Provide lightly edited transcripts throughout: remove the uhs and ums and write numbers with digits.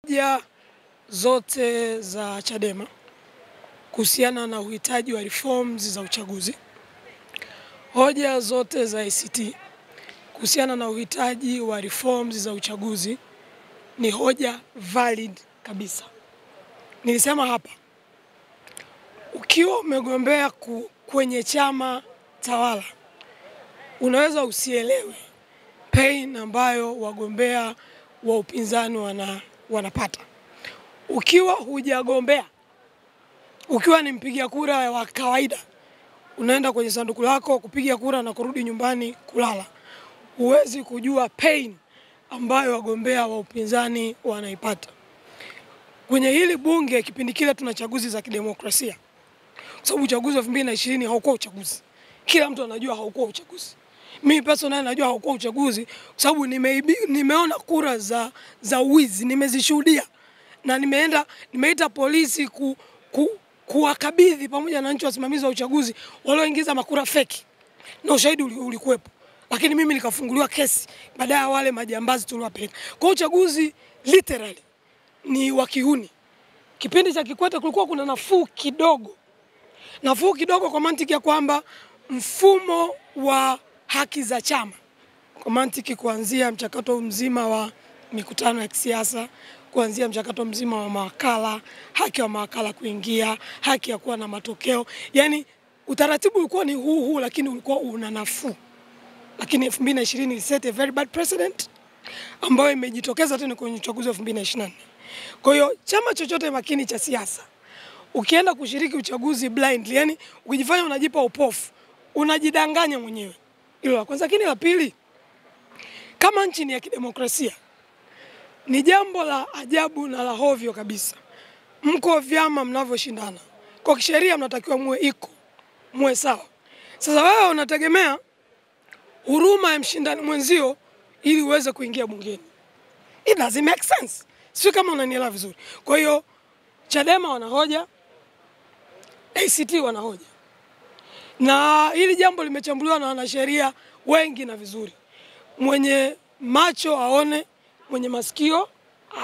hoja zote za Chadema kuhusiana na uhitaji wa reforms za uchaguzi, hoja zote za ACT kuhusiana na uhitaji wa reforms za uchaguzi ni hoja valid kabisa. Nilisema hapa, ukiwa umegombea kwenye chama tawala, unaweza usielewe pain ambayo wagombea wa upinzani wanapata. Ukiwa hujagombea, ukiwa ni mpigia kura wa kawaida, unaenda kwenye sanduku lako kupiga kura na kurudi nyumbani kulala, huwezi kujua pain ambayo wagombea wa upinzani wanaipata. Kwenye hili bunge kipindi kile tuna chaguzi za kidemokrasia. Kwa sababu uchaguzi wa 2020 haukuwa uchaguzi. Kila mtu anajua haukuwa uchaguzi. Mimi personally najua haukuwa uchaguzi kwa sababu nimeona kura za wizi, nimezishuhudia. Na nimeita polisi kuwakabidhi pamoja na nchi wasimamizi wa uchaguzi walioingiza makura feki. Na ushahidi ulikuwepo. Lakini mimi nikafunguliwa kesi baadaye wale majambazi tuliwapeleka. Kwa uchaguzi literally ni wa kihuni. Kipindi cha Kikwete kulikuwa kuna nafuu kidogo. Nafuu kidogo kwa mantiki ya kwamba mfumo wa haki za chama, kwa mantiki kuanzia mchakato mzima wa mikutano ya kisiasa, kuanzia mchakato mzima wa mawakala, haki wa mawakala kuingia, haki ya kuwa na matokeo. Yani utaratibu ulikuwa ni huu lakini ulikuwa una nafuu. Lakini 2020 set a very bad precedent ambayo imejitokeza tena kwenye uchaguzi wa 2024. Kwa hiyo chama chochote makini cha siasa, ukienda kushiriki uchaguzi blindly, yani ukijifanya unajipa upofu, unajidanganya mwenyewe. Hilo la kwanza. Lakini la pili, kama nchi ni ya kidemokrasia, ni jambo la ajabu na la hovyo kabisa. Mko vyama mnavyoshindana. Kwa kisheria mnatakiwa muwe sawa. Sasa wewe unategemea huruma ya mshindani mwenzio ili uweze kuingia bungeni. It doesn't make sense. Sio kama unanielewa vizuri. Kwa hiyo Chadema wanahoja, ACT wanahoja. Na hili jambo limechambuliwa na wanasheria wengi na vizuri. Mwenye macho aone, mwenye masikio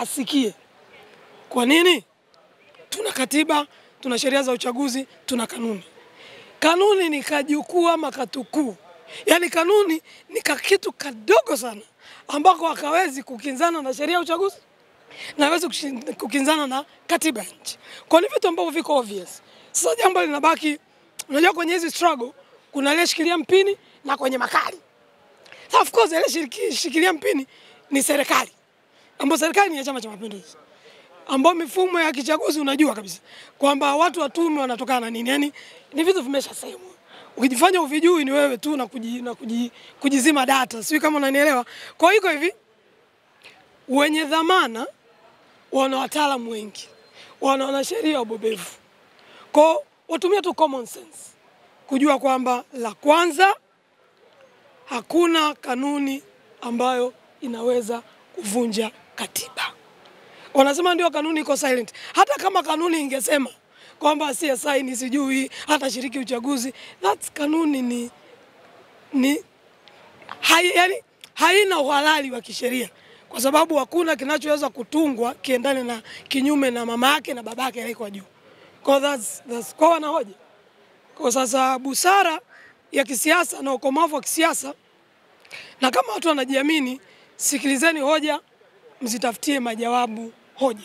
asikie. Kwa nini? Tuna katiba, tuna sheria za uchaguzi, tuna kanuni. Kanuni ni kajukuu ama katukuu. Yani kanuni ni kitu kadogo sana ambako hakawezi kukinzana na sheria ya uchaguzi na hawezi kukinzana na katiba ya nchi. Kwa ni vitu ambavyo viko obvious. Sasa jambo linabaki, unajua kwenye hizi struggle kuna ile shikilia mpini na kwenye makali. So of course ile shikilia mpini ni serikali. Ambapo serikali ni ya Chama cha Mapinduzi. Ambapo mifumo ya kichaguzi unajua kabisa kwamba watu wa tume wanatokana na nini. Yani ni vitu vimeshasemwa. Ukijifanya uvijui ni wewe tu na kujizima data. Sio kama unanielewa. Kwa hiyo hivi wenye dhamana wana wataalamu wengi. Wana sheria wabobevu. Kwa watumia tu common sense kujua kwamba la kwanza, hakuna kanuni ambayo inaweza kuvunja katiba. Wanasema ndio kanuni iko silent. Hata kama kanuni ingesema kwamba CSI ni sijui hata shiriki uchaguzi, that's kanuni yani haina uhalali wa kisheria kwa sababu hakuna kinachoweza kutungwa kiendane na kinyume na mama yake na babake aliyekuwa juu. Kwa that's kwa wanahoja. Kwa sasa busara ya kisiasa na ukomavu wa kisiasa, na kama watu wanajiamini, sikilizeni hoja, mzitafutie majawabu hoja.